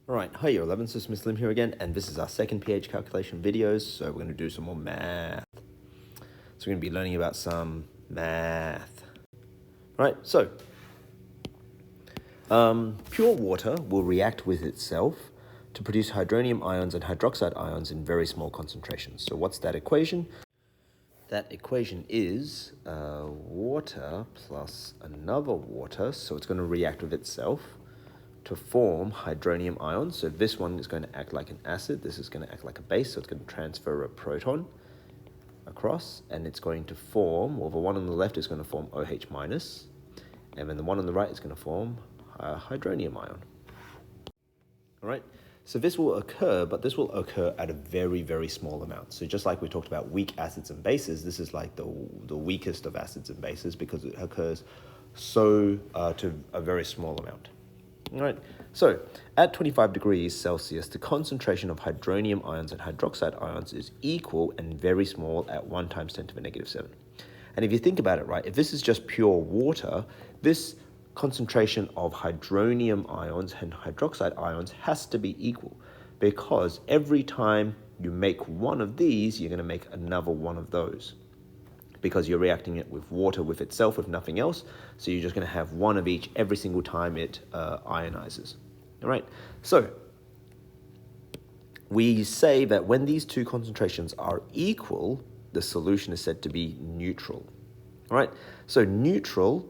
Alright, hi year 11, so Miss Lim here again, and this is our second pH calculation videos, so we're going to do some more math. So we're going to be learning about some math. Right, so pure water will react with itself to produce hydronium ions and hydroxide ions in very small concentrations. So what's that equation? That equation is water plus another water, so it's going to react with itself to form hydronium ions. So this one is going to act like an acid, this is going to act like a base, so it's going to transfer a proton across, and it's going to form, well, the one on the left is going to form OH minus, and then the one on the right is going to form a hydronium ion. All right, so this will occur, but this will occur at a very, very small amount. So just like we talked about weak acids and bases, this is like the weakest of acids and bases because it occurs to a very small amount. All right, so at 25 degrees Celsius, the concentration of hydronium ions and hydroxide ions is equal and very small at 1 times 10 to the negative 7. And if you think about it, right, if this is just pure water, this concentration of hydronium ions and hydroxide ions has to be equal, because every time you make one of these, you're going to make another one of those, because you're reacting it with water with itself, with nothing else. So you're just going to have one of each every single time it ionizes. All right. So we say that when these two concentrations are equal, the solution is said to be neutral. All right. So neutral,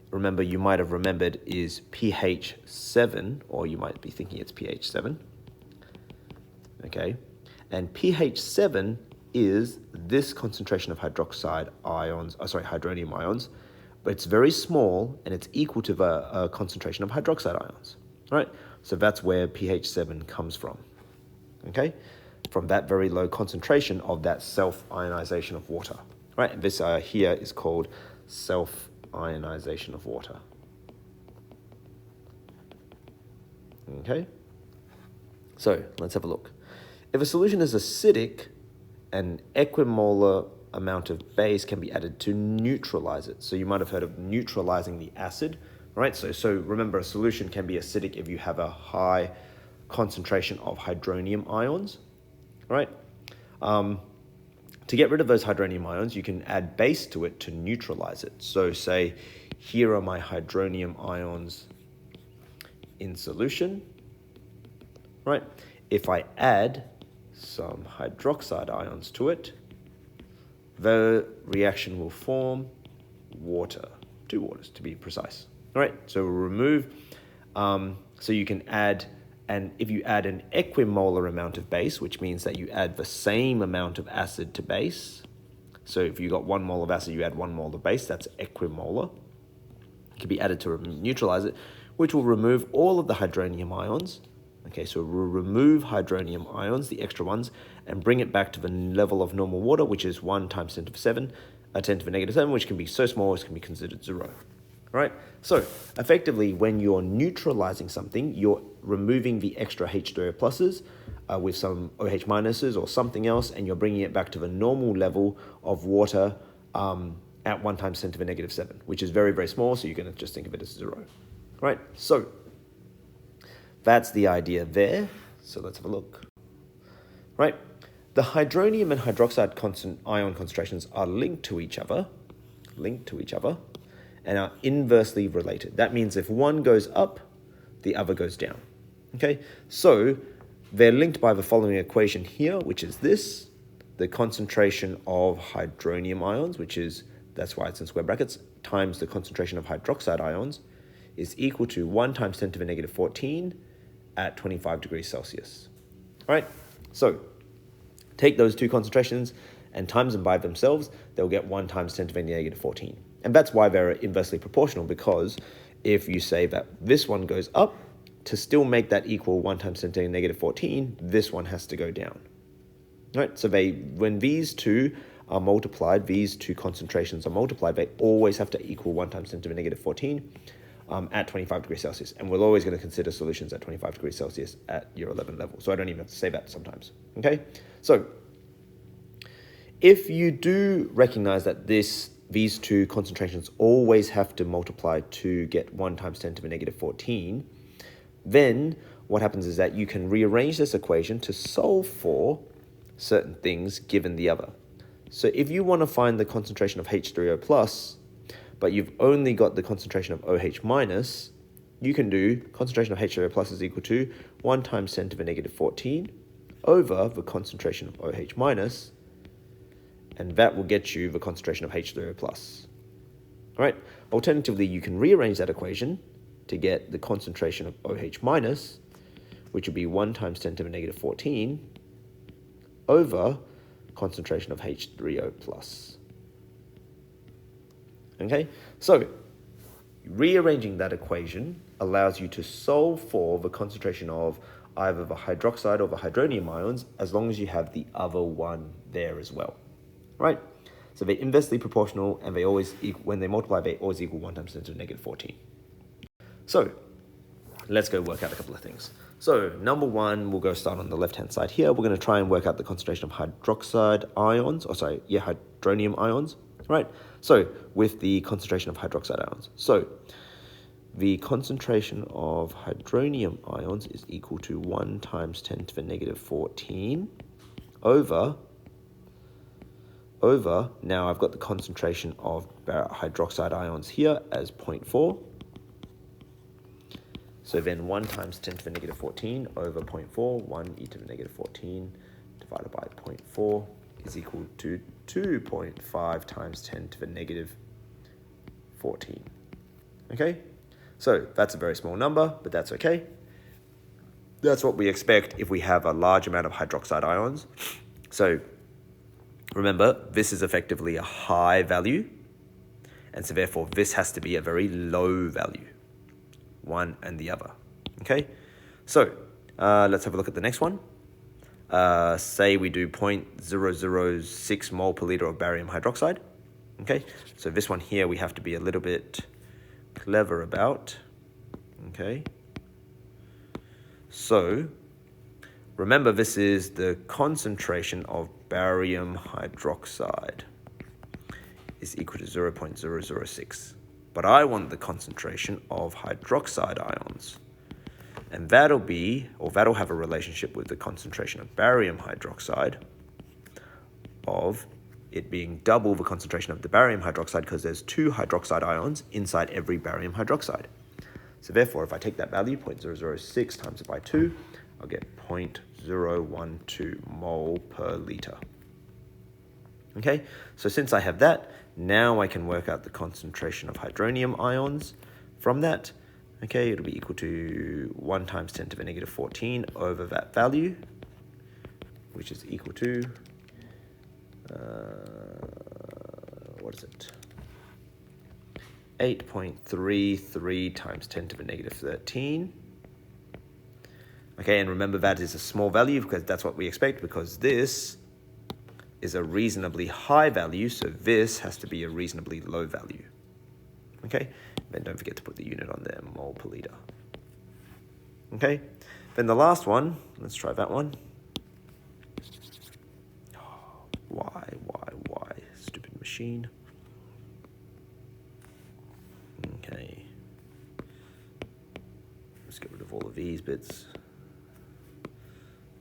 remember, you might have remembered, is pH 7, or you might be thinking it's pH 7. Okay. And pH 7 is this concentration of hydroxide ions, hydronium ions, but it's very small and it's equal to the concentration of hydroxide ions, right? So that's where pH 7 comes from, okay? From that very low concentration of that self-ionization of water, right? And this here is called self-ionization of water, okay? So let's have a look. If a solution is acidic, an equimolar amount of base can be added to neutralize it. So you might have heard of neutralizing the acid, right? So remember, a solution can be acidic if you have a high concentration of hydronium ions, right? To get rid of those hydronium ions, you can add base to it to neutralize it. So say, here are my hydronium ions in solution, right? If I add some hydroxide ions to it, the reaction will form water, 2 waters to be precise. All right, so we'll remove, so you can add, and if you add an equimolar amount of base, which means that you add the same amount of acid to base, so if you got 1 mole of acid, you add 1 mole of base, that's equimolar. It can be added to neutralize it, which will remove all of the hydronium ions. Okay, so we'll remove hydronium ions, the extra ones, and bring it back to the level of normal water, which is 1 times 10 to the 7, 10 to the negative 7, which can be so small as can be considered 0. All right, so effectively, when you're neutralizing something, you're removing the extra H2O pluses with some OH minuses or something else, and you're bringing it back to the normal level of water at 1 times 10 to the negative 7, which is very, very small, so you're going to just think of it as 0. All right, so that's the idea there. So let's have a look. Right, the hydronium and hydroxide ion concentrations are linked to each other, and are inversely related. That means if one goes up, the other goes down. Okay, so they're linked by the following equation here, which is this: the concentration of hydronium ions, that's why it's in square brackets, times the concentration of hydroxide ions, is equal to 1 times 10 to the negative 14 at 25 degrees Celsius. All right, so take those two concentrations and times them by themselves, they'll get 1 times 10 to the negative 14. And that's why they're inversely proportional, because if you say that this one goes up, to still make that equal 1 times 10 to the negative 14, this one has to go down. All right, so when these two are multiplied, these two concentrations are multiplied, they always have to equal 1 times 10 to the negative 14. At 25 degrees Celsius. And we're always going to consider solutions at 25 degrees Celsius at year 11 level. So I don't even have to say that sometimes. Okay? So if you do recognize that these two concentrations always have to multiply to get 1 times 10 to the negative 14, then what happens is that you can rearrange this equation to solve for certain things given the other. So if you want to find the concentration of H3O plus, but you've only got the concentration of OH minus, you can do concentration of H3O plus is equal to 1 times 10 to the negative 14 over the concentration of OH minus, and that will get you the concentration of H3O plus. All right. Alternatively, you can rearrange that equation to get the concentration of OH minus, which would be 1 times 10 to the negative 14 over concentration of H3O plus. Okay, so rearranging that equation allows you to solve for the concentration of either the hydroxide or the hydronium ions, as long as you have the other one there as well, right? So they're inversely proportional, and they always when they multiply, they always equal 1 times 10 to the negative 14. So let's go work out a couple of things. So number one, we'll go start on the left-hand side here. We're going to try and work out the concentration of hydroxide ions, hydronium ions, right? So with the concentration of hydroxide ions. So the concentration of hydronium ions is equal to 1 times 10 to the negative 14 over, now I've got the concentration of hydroxide ions here as 0.4. So then 1 times 10 to the negative 14 over 0.4, 1 e to the negative 14 divided by 0.4 is equal to 2.5 times 10 to the negative 14. Okay, so that's a very small number, but that's okay. That's what we expect if we have a large amount of hydroxide ions. So remember, this is effectively a high value, and so therefore this has to be a very low value. One and the other. Okay, so let's have a look at the next one. Say we do 0.006 mole per liter of barium hydroxide. Okay, so this one here we have to be a little bit clever about. Okay, so remember, this is the concentration of barium hydroxide is equal to 0.006. But I want the concentration of hydroxide ions. And that'll have a relationship with the concentration of barium hydroxide, of it being double the concentration of the barium hydroxide, because there's 2 hydroxide ions inside every barium hydroxide. So therefore, if I take that value, 0.006 times it by 2, I'll get 0.012 mole per liter. Okay, so since I have that, now I can work out the concentration of hydronium ions from that. Okay, it'll be equal to 1 times 10 to the negative 14 over that value, which is equal to, 8.33 times 10 to the negative 13. Okay, and remember that is a small value because that's what we expect, because this is a reasonably high value, so this has to be a reasonably low value. Okay, then don't forget to put the unit on there, mole per liter. Okay, then the last one, let's try that one. Why, stupid machine. Okay, let's get rid of all of these bits.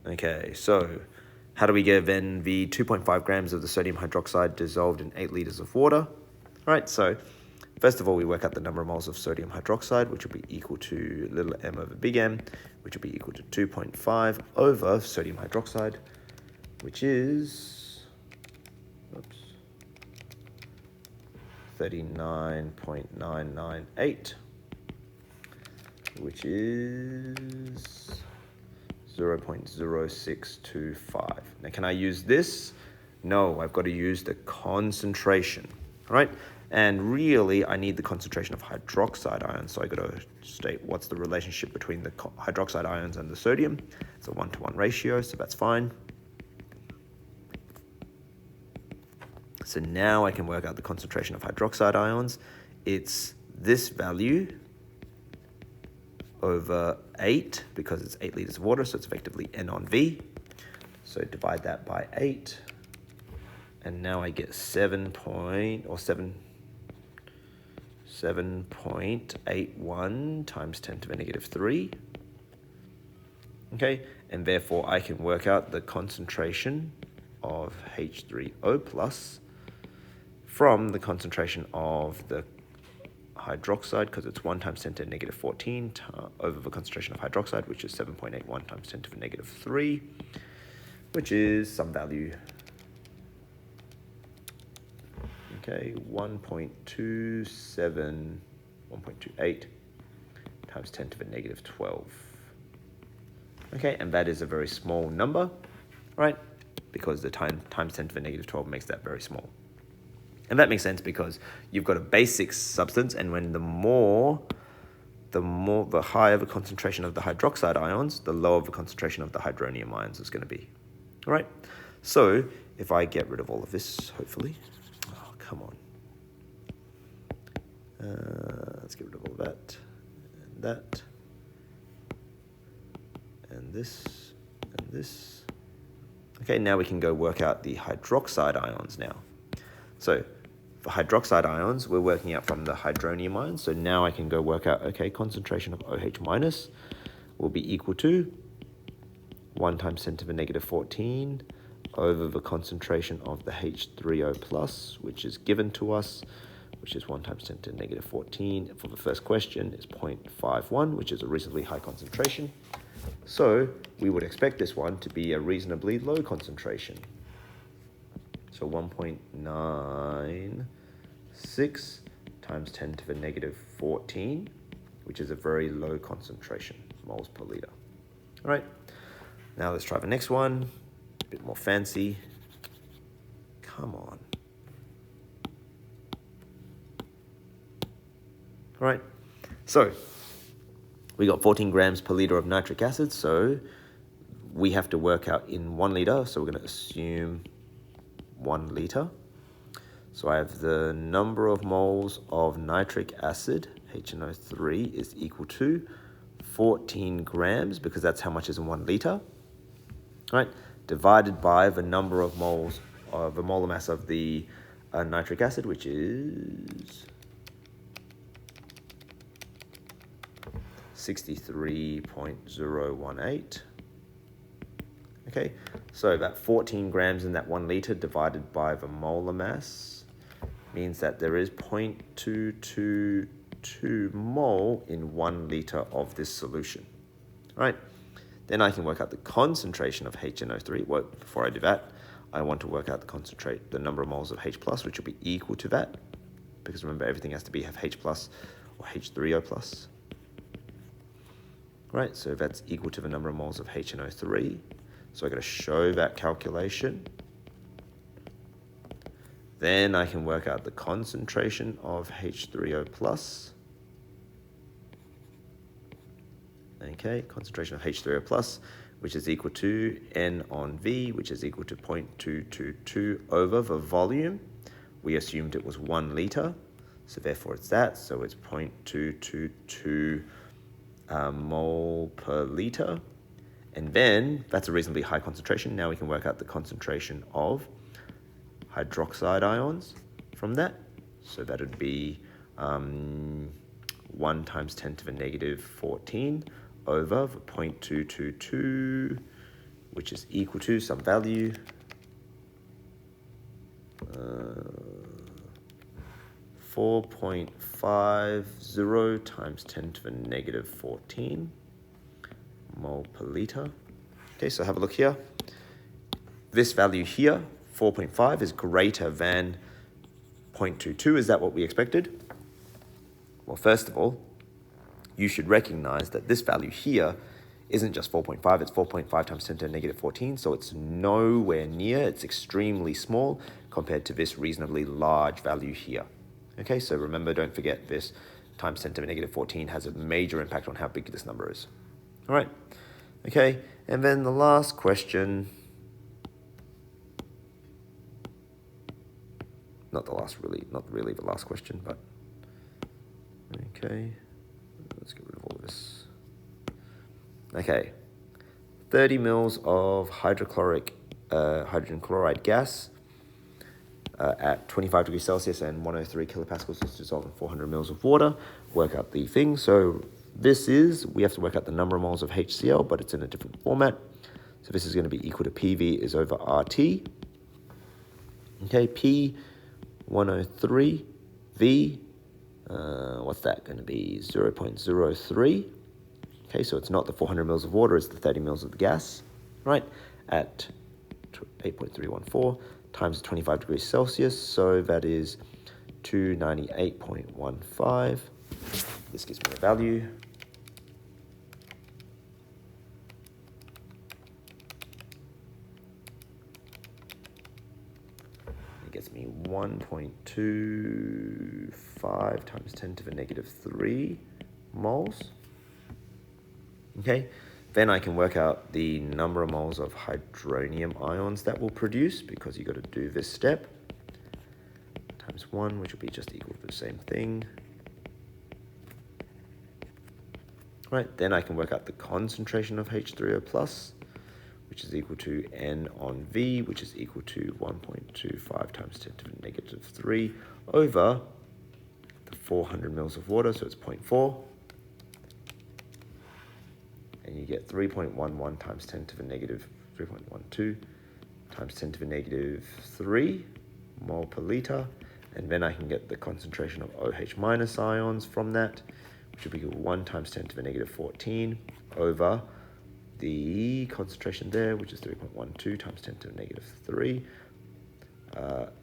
Okay, so how do we get then the 2.5 grams of the sodium hydroxide dissolved in 8 liters of water? All right, so first of all, we work out the number of moles of sodium hydroxide, which will be equal to little m over big M, which will be equal to 2.5 over sodium hydroxide, which is 39.998, which is 0.0625. Now, can I use this? No, I've got to use the concentration, all right? And really, I need the concentration of hydroxide ions, so I got to state what's the relationship between the hydroxide ions and the sodium. It's a 1-to-1 ratio, so that's fine. So now I can work out the concentration of hydroxide ions. It's this value over 8, because it's 8 liters of water, so it's effectively N on V. So divide that by 8, and now I get 7.81 times 10 to the negative 3 Okay, and therefore I can work out the concentration of H3O plus from the concentration of the hydroxide, because it's 1 times 10 to the negative 14 over the concentration of hydroxide, which is 7.81 times 10 to the negative 3, which is some value. Okay, 1.28 times 10 to the negative 12. Okay, and that is a very small number, right? Because the times 10 to the negative 12 makes that very small. And that makes sense because you've got a basic substance, and when the higher the concentration of the hydroxide ions, the lower the concentration of the hydronium ions is going to be. All right? So if I get rid of all of this, hopefully. Oh, come on. Let's get rid of all of that, and that, and this, and this. Okay, now we can go work out the hydroxide ions now. So for hydroxide ions, we're working out from the hydronium ions. So now I can go work out, okay, concentration of OH minus will be equal to 1 times 10 to the negative 14 over the concentration of the H3O plus, which is given to us, which is 1 times 10 to the negative 14. For the first question, is 0.51, which is a reasonably high concentration. So we would expect this one to be a reasonably low concentration. So 1.96 times 10 to the negative 14, which is a very low concentration, moles per liter. All right, now let's try the next one, a bit more fancy. Come on. All right, so we got 14 grams per liter of nitric acid, so we have to work out in 1 liter, so we're going to assume 1 liter. So I have the number of moles of nitric acid, HNO3, is equal to 14 grams, because that's how much is in 1 liter, right? Divided by the number of moles of the molar mass of the nitric acid, which is 63.018. Okay, so that 14 grams in that 1 liter divided by the molar mass means that there is 0.222 mole in 1 liter of this solution. All right, then I can work out the concentration of HNO3. Well, before I do that, I want to work out the number of moles of H plus, which will be equal to that, because remember, everything has to have H plus or H3O plus. Right, so that's equal to the number of moles of HNO3. So I got to show that calculation. Then I can work out the concentration of H3O plus. Okay, concentration of H3O plus, which is equal to N on V, which is equal to 0.222 over the volume. We assumed it was 1 liter, so therefore it's that. So it's 0.222 mole per liter. And then that's a reasonably high concentration. Now we can work out the concentration of hydroxide ions from that. So that would be 1 times 10 to the negative 14 over 0.222, which is equal to some value. 4.50 times 10 to the negative 14 mole per liter. Okay, so have a look here. This value here, 4.5, is greater than 0.22. Is that what we expected? Well, first of all, you should recognize that this value here isn't just 4.5, it's 4.5 times 10 to the negative 14, so it's nowhere near, it's extremely small compared to this reasonably large value here. Okay, so remember, don't forget this times 10 to the negative 14 has a major impact on how big this number is. All right, okay, and then the last question, not really the last question, but okay, let's get rid of all of this. Okay, 30 mils of hydrogen chloride gas at 25 degrees Celsius and 103 kilopascals is dissolved in 400 mils of water. Work out the thing. So this is, we have to work out the number of moles of HCl, but it's in a different format. So this is going to be equal to PV is over RT. Okay, P 103, V, what's that going to be? 0.03. Okay, so it's not the 400 mils of water, it's the 30 mils of the gas, right? At 8.314 times 25 degrees Celsius, so that is 298.15. This gives me a value. It gets me 1.25 times 10 to the negative 3 moles. Okay, then I can work out the number of moles of hydronium ions that will produce, because you've got to do this step, times 1, which will be just equal to the same thing. Right, then I can work out the concentration of H3O+, which is equal to N on V, which is equal to 1.25 times 10 to the negative 3 over the 400 mils of water, so it's 0.4. And you get 3.11 times 10 to the negative 3.12 times 10 to the negative 3 mole per liter. And then I can get the concentration of OH minus ions from that, which would be equal to 1 times 10 to the negative 14 over the concentration there, which is 3.12 times 10 to the negative 3,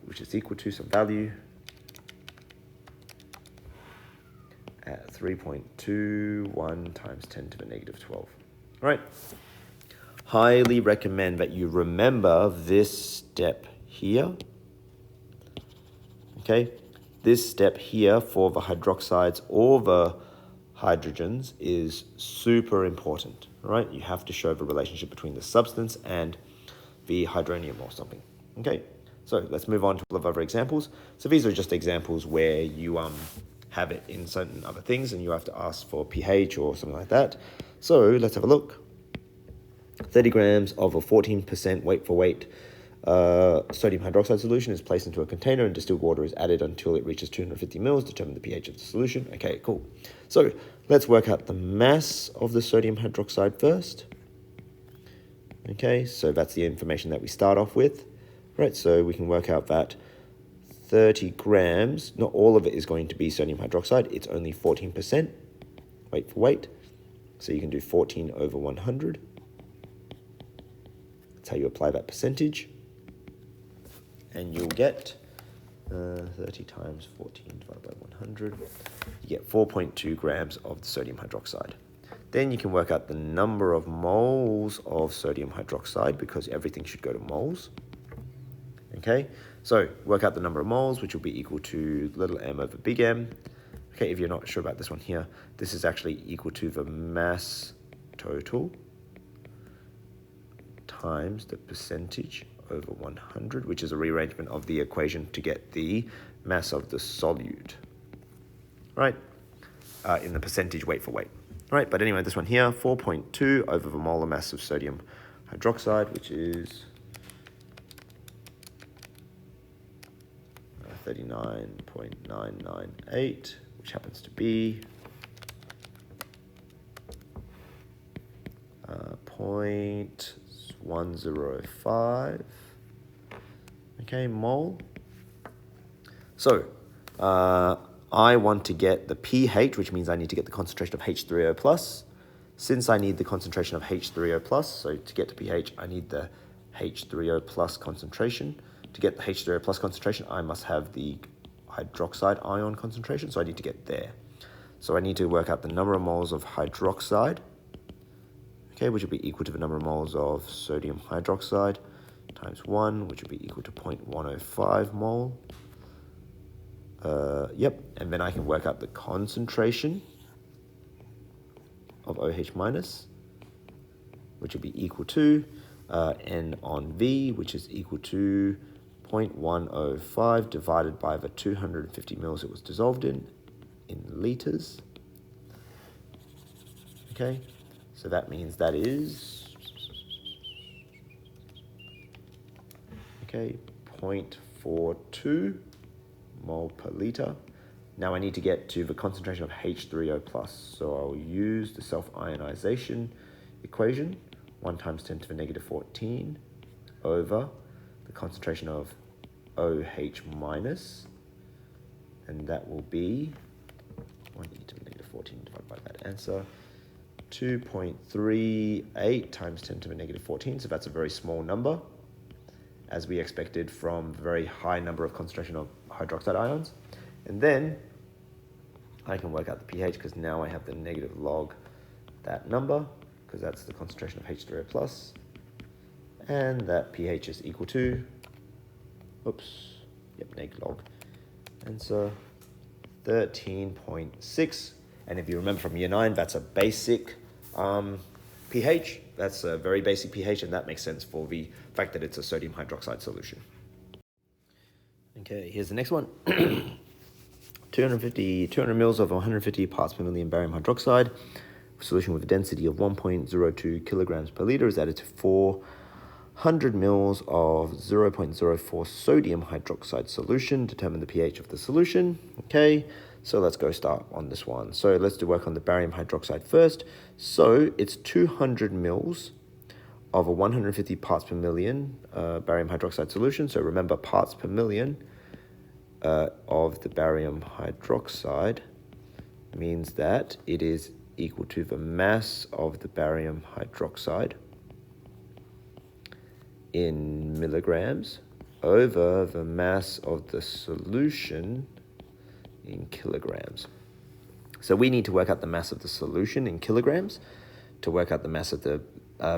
which is equal to some value at 3.21 times 10 to the negative 12. All right. Highly recommend that you remember this step here. Okay. This step here for the hydroxides or the hydrogens is super important. All right. You have to show the relationship between the substance and the hydronium or something. Okay. So let's move on to a couple of other examples. So these are just examples where you have it in certain other things and you have to ask for pH or something like that. So let's have a look. 30 grams of a 14% weight for weight sodium hydroxide solution is placed into a container and distilled water is added until it reaches 250 mils. Determine the pH of the solution. Okay, cool. So let's work out the mass of the sodium hydroxide first. Okay, so that's the information that we start off with. Right, so we can work out that 30 grams, not all of it is going to be sodium hydroxide, it's only 14% weight for weight. So you can do 14 over 100. That's how you apply that percentage. And you'll get 30 times 14 divided by 100. You get 4.2 grams of the sodium hydroxide. Then you can work out the number of moles of sodium hydroxide, because everything should go to moles. Okay, so work out the number of moles, which will be equal to little m over big M. Okay, if you're not sure about this one here, this is actually equal to the mass total times the percentage over 100, which is a rearrangement of the equation to get the mass of the solute, right, in the percentage weight for weight. Right, but anyway, this one here, 4.2 over the molar mass of sodium hydroxide, which is 39.998, which happens to be 0.105, okay, mole. So I want to get the pH, which means I need to get the concentration of H3O+. Since I need the concentration of H3O+, so to get to pH, I need the H3O+ concentration. To get the H3O+ concentration, I must have the hydroxide ion concentration, so I need to get there. So I need to work out the number of moles of hydroxide, okay, which will be equal to the number of moles of sodium hydroxide times 1, which will be equal to 0.105 mole. Yep, and then I can work out the concentration of OH minus, which will be equal to N on V, which is equal to 0.105 divided by the 250 mils it was dissolved in liters. Okay, so that means that is, okay, 0.42 mole per liter. Now I need to get to the concentration of H3O+. So I'll use the self-ionization equation, 1 times 10 to the negative 14 over the concentration of OH minus, and that will be 1 e to the negative 14 divided by that answer, 2.38 times 10 to the negative 14, so that's a very small number, as we expected from a very high number of concentration of hydroxide ions. And then I can work out the pH, because now I have the negative log that number, because that's the concentration of H3O plus, and that pH is equal to, neg log, answer 13.6. And if you remember from year 9, that's a basic pH. That's a very basic pH, and that makes sense for the fact that it's a sodium hydroxide solution. Okay, here's the next one. 200 mils of 150 parts per million barium hydroxide. Solution with a density of 1.02 kilograms per liter is added to 400 mils of 0.04 sodium hydroxide solution. Determine the pH of the solution. Okay, so let's go start on this one. So let's do work on the barium hydroxide first. So it's 200 mils of a 150 parts per million barium hydroxide solution. So remember, parts per million of the barium hydroxide means that it is equal to the mass of the barium hydroxide in milligrams over the mass of the solution in kilograms. So we need to work out the mass of the solution in kilograms to work out the mass of the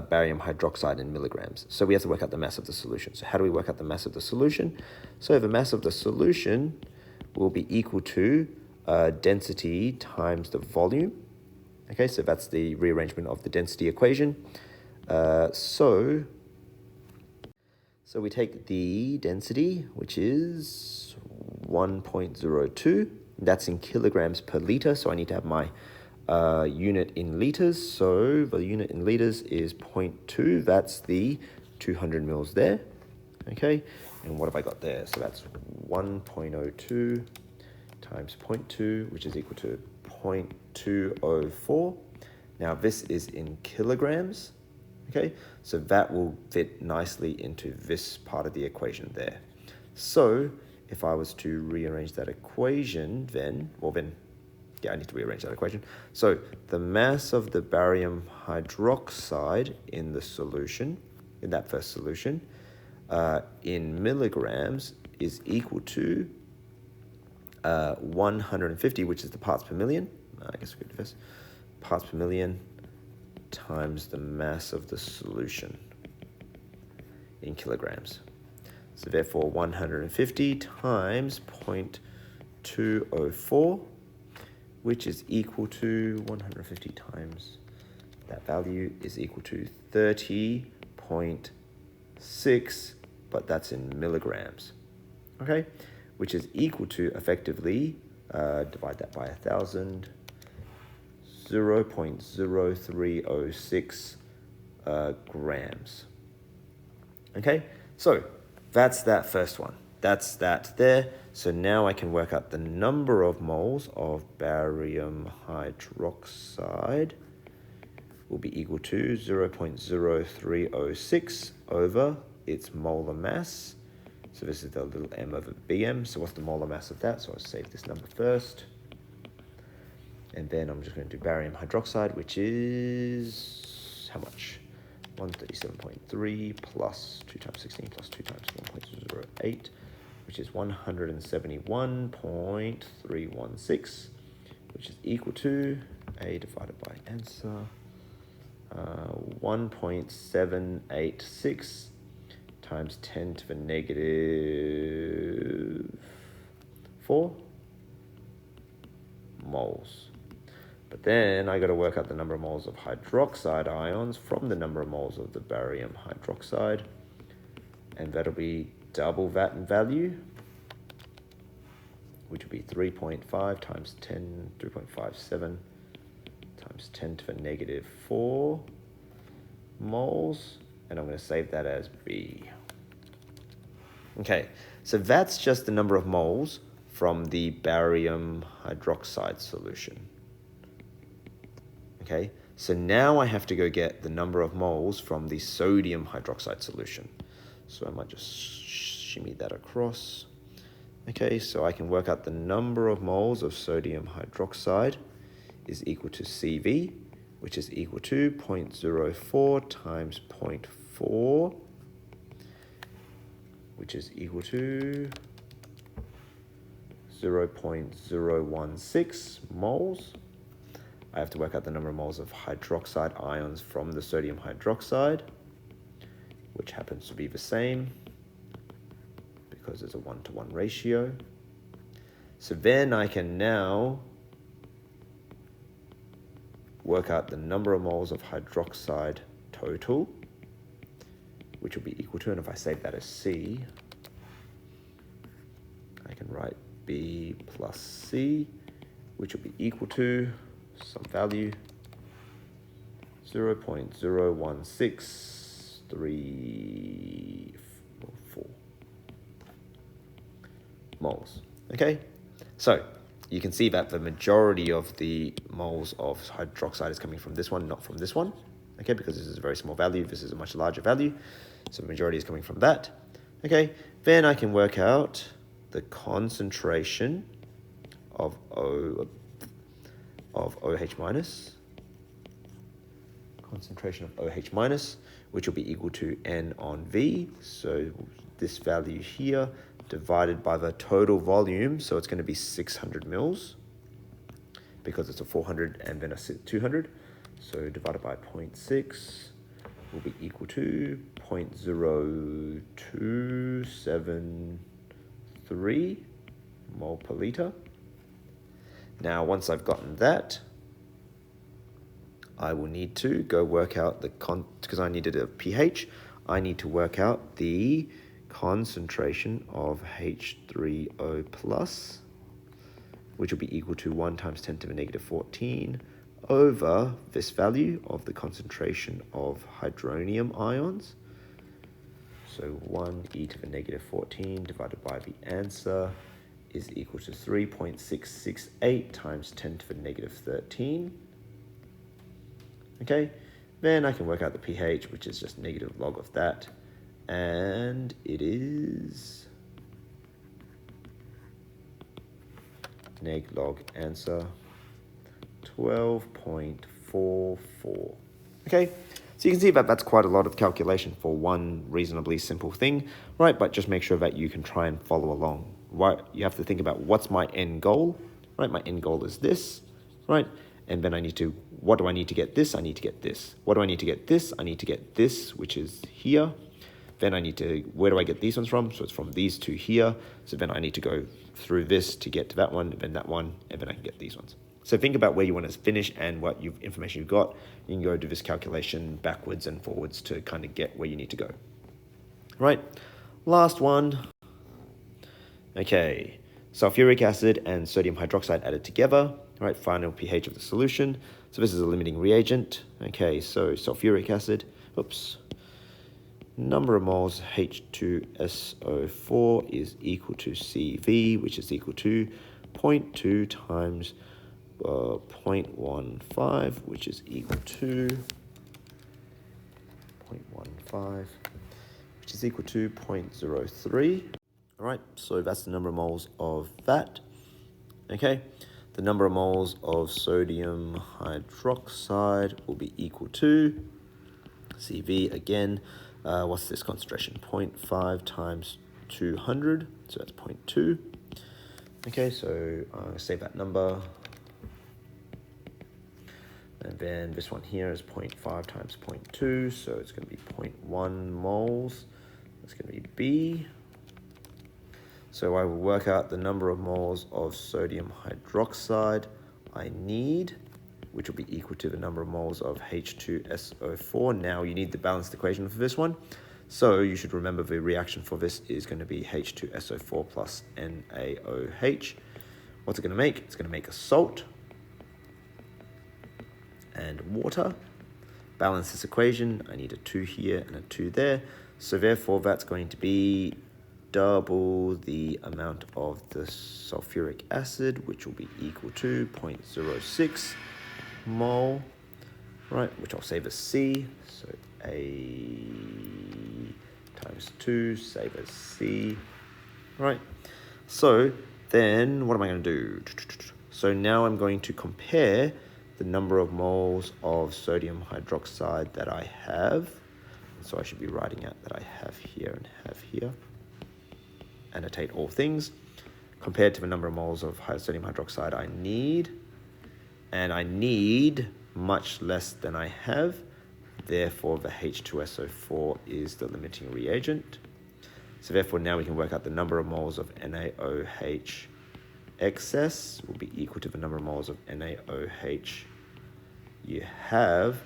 barium hydroxide in milligrams. So we have to work out the mass of the solution. So how do we work out the mass of the solution? So the mass of the solution will be equal to density times the volume. Okay, so that's the rearrangement of the density equation. So we take the density, which is 1.02. That's in kilograms per liter. So I need to have my unit in liters. So the unit in liters is 0.2. That's the 200 mils there. Okay, and what have I got there? So that's 1.02 times 0.2, which is equal to 0.204. Now this is in kilograms. Okay, so that will fit nicely into this part of the equation there. So if I was to rearrange that equation, I need to rearrange that equation. So the mass of the barium hydroxide in the solution, in that first solution, in milligrams is equal to 150, which is the parts per million. I guess we could do this. Parts per million times the mass of the solution in kilograms. So therefore 150 times 0.204, which is equal to 150 times that value is equal to 30.6, but that's in milligrams. Okay, which is equal to effectively, divide that by 1,000, 0.0306 grams. Okay, so that's that first one. That's that there. So now I can work out the number of moles of barium hydroxide will be equal to 0.0306 over its molar mass. So this is the little m over bm. So what's the molar mass of that? So I'll save this number first. And then I'm just going to do barium hydroxide, which is how much? 137.3 plus 2 times 16 plus 2 times 1.08, which is 171.316, which is equal to A divided by answer, 1.786 times 10 to the negative 4 moles. But then I got to work out the number of moles of hydroxide ions from the number of moles of the barium hydroxide, and that'll be double that in value, which will be 3.5 times 10, 3.57 times 10 to the negative 4 moles, and I'm going to save that as B. Okay, so that's just the number of moles from the barium hydroxide solution. Okay, so now I have to go get the number of moles from the sodium hydroxide solution. So I might just shimmy that across. Okay, so I can work out the number of moles of sodium hydroxide is equal to CV, which is equal to 0.04 times 0.4, which is equal to 0.016 moles. I have to work out the number of moles of hydroxide ions from the sodium hydroxide, which happens to be the same because there's a 1-to-1 ratio. So then I can now work out the number of moles of hydroxide total, which will be equal to, and if I save that as C, I can write B plus C, which will be equal to some value 0.01634 moles. Okay, so you can see that the majority of the moles of hydroxide is coming from this one, not from this one. Okay, because this is a very small value, this is a much larger value, so the majority is coming from that. Okay, then I can work out the concentration of OH minus, which will be equal to N on V. So this value here divided by the total volume, so it's going to be 600 mils because it's a 400 and then a 200. So divided by 0.6 will be equal to 0.0273 mole per liter. Now, once I've gotten that, I will need to go work out because I needed a pH, I need to work out the concentration of H3O plus, which will be equal to 1 times 10 to the negative 14 over this value of the concentration of hydronium ions. So 1 e to the negative 14 divided by the answer is equal to 3.668 times 10 to the negative 13. Okay, then I can work out the pH, which is just negative log of that, and it is neg log answer 12.44. Okay, so you can see that that's quite a lot of calculation for one reasonably simple thing, right? But just make sure that you can try and follow along. Right? You have to think about what's my end goal, right? My end goal is this, right? And then what do I need to get this? I need to get this. What do I need to get this? I need to get this, which is here. Then where do I get these ones from? So it's from these two here. So then I need to go through this to get to that one, and then that one, and then I can get these ones. So think about where you want to finish and what information you've got. You can go do this calculation backwards and forwards to kind of get where you need to go. Right, last one. Okay, sulfuric acid and sodium hydroxide added together. Right, final pH of the solution. So this is a limiting reagent. Okay, so sulfuric acid, number of moles H2SO4 is equal to CV, which is equal to 0.2 times 0.15, which is equal to 0.15, which is equal to 0.03. All right, so that's the number of moles of that. Okay, the number of moles of sodium hydroxide will be equal to CV again. What's this concentration? 0.5 times 200, so that's 0.2. Okay, so I'll save that number. And then this one here is 0.5 times 0.2, so it's going to be 0.1 moles. That's going to be B. So I will work out the number of moles of sodium hydroxide I need, which will be equal to the number of moles of H2SO4. Now you need the balanced equation for this one. So you should remember the reaction for this is going to be H2SO4 plus NaOH. What's it going to make? It's going to make a salt and water. Balance this equation. I need a 2 here and a 2 there. So therefore that's going to be double the amount of the sulfuric acid, which will be equal to 0.06 mole, right, which I'll save as C. So A times 2, save as C, right? So then what am I going to do? So now I'm going to compare the number of moles of sodium hydroxide that I have. So I should be writing out that I have here and have here. Annotate all things. Compared to the number of moles of sodium hydroxide I need. And I need much less than I have. Therefore, the H2SO4 is the limiting reagent. So therefore, now we can work out the number of moles of NaOH excess will be equal to the number of moles of NaOH you have,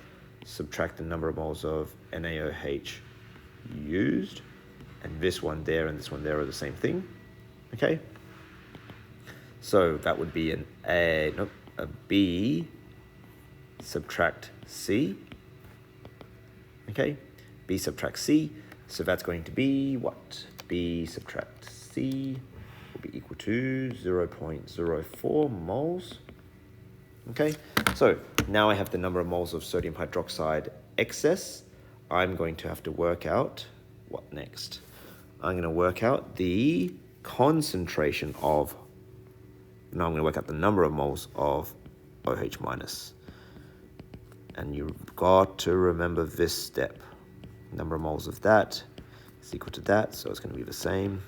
subtract the number of moles of NaOH used, and this one there and this one there are the same thing, okay? So that would be a B subtract C, okay? B subtract C, so that's going to be what? B subtract C will be equal to 0.04 moles. Okay, so now I have the number of moles of sodium hydroxide excess. I'm going to have to work out what next? I'm going to work out the concentration of, now I'm going to work out the number of moles of OH minus. And you've got to remember this step. Number of moles of that is equal to that, so it's going to be the same.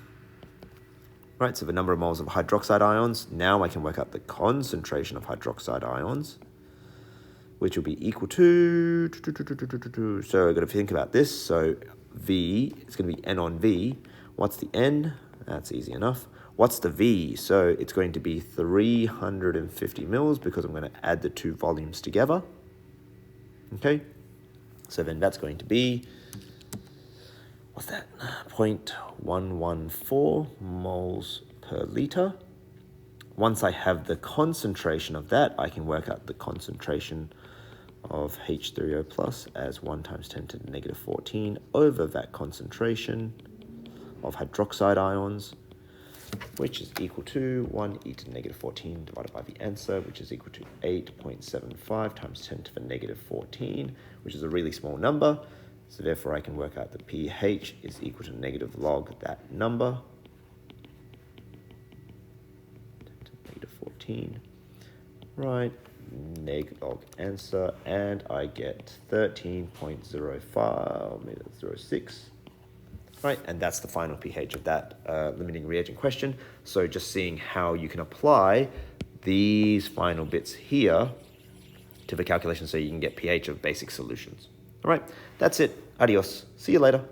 Right, so the number of moles of hydroxide ions, now I can work out the concentration of hydroxide ions, which will be equal to, so I've got to think about this. So V, it's going to be N on V. What's the N? That's easy enough. What's the V? So it's going to be 350 mils because I'm going to add the two volumes together. Okay, so then that's going to be, what's that? 0.114 moles per liter. Once I have the concentration of that, I can work out the concentration of H3O plus as 1 times 10 to the negative 14 over that concentration of hydroxide ions, which is equal to 1 e to the negative 14 divided by the answer, which is equal to 8.75 times 10 to the negative 14, which is a really small number. So therefore, I can work out that pH is equal to negative log that number, 10 to the negative 14, right, neg log answer, and I get 13.06, right, and that's the final pH of that limiting reagent question. So just seeing how you can apply these final bits here to the calculation so you can get pH of basic solutions. All right, that's it. Adios. See you later.